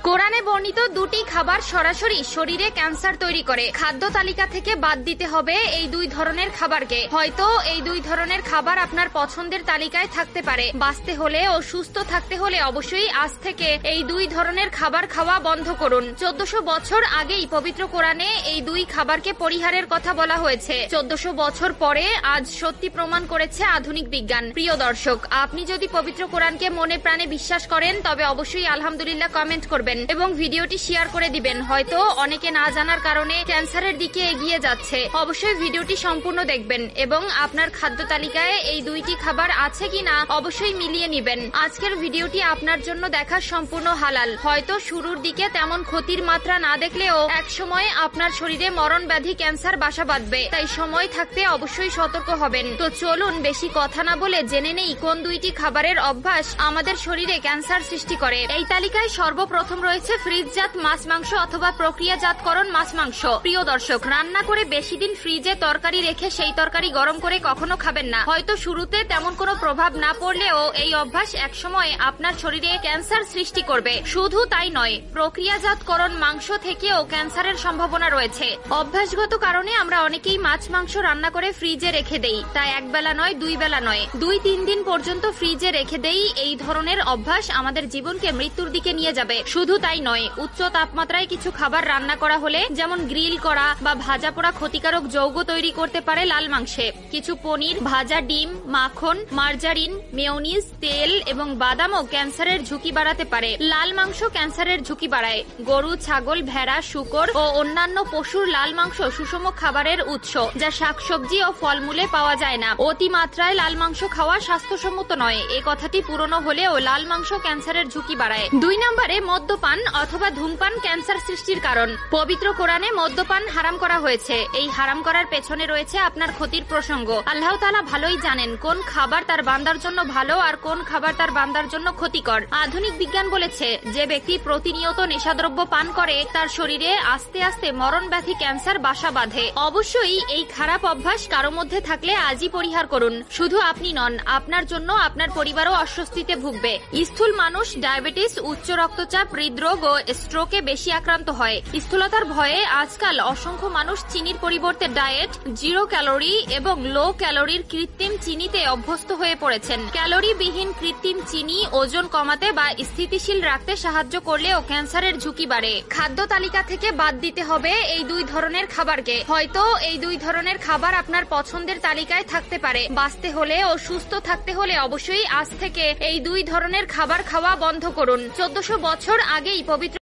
কোরআনে বর্ণিত দুটি খাবার সরাসরি শরীরে ক্যান্সার তৈরি করে। খাদ্য তালিকা থেকে বাদ দিতে হবে এই দুই ধরনের খাবারকে। হয়তো এই দুই ধরনের খাবার আপনার পছন্দের তালিকায় থাকতে পারে। বাঁচতে হলে ও সুস্থ থাকতে হলে অবশ্যই আজ থেকে এই দুই ধরনের খাবার খাওয়া বন্ধ করুন। 1400 বছর আগেই পবিত্র কোরআনে এই দুই খাবারকে পরিহারের কথা বলা হয়েছে। 1400 বছর পরে আজ সত্যি প্রমাণ করেছে আধুনিক বিজ্ঞান। প্রিয় দর্শক, আপনি যদি পবিত্র কোরআনকে মনে প্রাণে বিশ্বাস করেন তবে অবশ্যই আলহামদুলিল্লাহ কমেন্ট করবেন এবং ভিডিওটি শেয়ার করে দিবেন। হয়তো অনেকে না জানার কারণে ক্যান্সারের দিকে এগিয়ে যাচ্ছে। অবশ্যই ভিডিওটি সম্পূর্ণ দেখবেন এবং আপনার খাদ্য তালিকায় এই দুইটি খাবার আছে কিনা অবশ্যই মিলিয়ে নেবেন। আজকের ভিডিওটি আপনার জন্য দেখা সম্পূর্ণ হালাল। হয়তো শুরুর দিকে তেমন ক্ষতির মাত্রা না দেখলেও এক সময় আপনার শরীরে মরণ ব্যাধি ক্যান্সার বাসা বাঁধবে। তাই সময় থাকতে অবশ্যই সতর্ক হবেন। তো চলুন বেশি কথা না বলে জেনে নেই কোন দুইটি খাবারের অভ্যাস আমাদের শরীরে ক্যান্সার সৃষ্টি করে। এই তালিকায় সর্বপ্রথম রয়েছে ফ্রিজজাত মাছ মাংস অথবা প্রক্রিয়াজাতকরণ মাছ মাংস। প্রিয় দর্শক, রান্না করে বেশি দিন ফ্রিজে তরকারি রেখে সেই তরকারি গরম করে কখনো খাবেন না। হয়তো শুরুতে তেমন কোনো প্রভাব না পড়লেও এই অভ্যাস একসময় আপনার শরীরে ক্যান্সার সৃষ্টি করবে। শুধু তাই নয়, প্রক্রিয়াজাতকরণ মাংস থেকেও ক্যান্সারের সম্ভাবনা রয়েছে। অভ্যাসগত কারণে আমরা অনেকেই মাছ মাংস রান্না করে ফ্রিজে রেখে দেই। তা এক বেলা নয়, দুই বেলা নয়, 2-3 দিন পর্যন্ত ফ্রিজে রেখে দেই। এই ধরনের অভ্যাস আমাদের জীবনকে মৃত্যুর দিকে নিয়ে যাবে। শুধু তাই নয়, উচ্চ তাপমাত্রায় কিছু খাবার রান্না করা হলে যেমন গ্রিল করা বা ভাজা পোড়া ক্ষতিকারক যৌগ তৈরি করতে পারে লাল মাংসে। কিছু পনির, ভাজা ডিম, মাখন, মার্জারিন, মেয়োনিজ, তেল এবং বাদামও ক্যান্সারের ঝুঁকি বাড়াতে পারে। লাল মাংস ক্যান্সারের ঝুঁকি বাড়ায়। গরু, ছাগল, ভেড়া, শূকর ও অন্যান্য পশুর লাল মাংস সুষম খাবারের উৎস, যা শাকসবজি ও ফলমূলে পাওয়া যায় না। অতিমাত্রায় লাল মাংস খাওয়া স্বাস্থ্যসম্মত নয়। এ কথাটি পুরনো হলেও লাল মাংস ক্যান্সারের ঝুঁকি বাড়ায়। 2 নম্বরে মদ্যপান অথবা ধূমপান ক্যান্সার সৃষ্টির কারণ। পবিত্র কোরআনে মদ্যপান হারাম করা হয়েছে। এই হারাম করার পেছনে রয়েছে আপনার ক্ষতির প্রসঙ্গ। আল্লাহ তাআলা ভালোই জানেন কোন খাবার তার বান্দার জন্য ভালো আর কোন খাবার তার বান্দার জন্য ক্ষতিকর। আধুনিক বিজ্ঞান বলেছে যে ব্যক্তি প্রতিনিয়ত নেশাদ্রব্য পান করে তার শরীরে আস্তে আস্তে মরণ ব্যাধি ক্যান্সার বাসা বাঁধে। অবশ্যই এই খারাপ অভ্যাস কারো মধ্যে থাকলে আজই পরিহার করুন। শুধু আপনি নন, আপনার জন্য আপনার পরিবারও অস্বস্তিতে ভুগবে। স্থূল মানুষ ডায়াবেটিস, উচ্চ রক্তচাপ, হৃদরোগ ও স্ট্রোকে বেশি আক্রান্ত হয়। স্থূলতার ভয়ে আজকাল অসংখ্য মানুষ চিনির পরিবর্তে ডায়েট, 0 ক্যালোরি এবং লো ক্যালোরির কৃত্রিম চিনিতে অভ্যস্ত হয়ে পড়েছেন। ক্যালোরিবিহীন কৃত্রিম চিনি ওজন কমাতে বা স্থিতিশীল রাখতে সাহায্য করলেও ক্যান্সারের ঝুঁকি বাড়ে। খাদ্য তালিকা থেকে বাদ দিতে হবে এই দুই ধরনের খাবারকে। হয়তো এই দুই ধরনের খাবার আপনার পছন্দের তালিকায় থাকতে পারে। বাঁচতে হলে ও সুস্থ থাকতে হলে অবশ্যই আজ থেকে এই দুই ধরনের খাবার খাওয়া বন্ধ করুন। 1400 বছর আগেই পবিত্র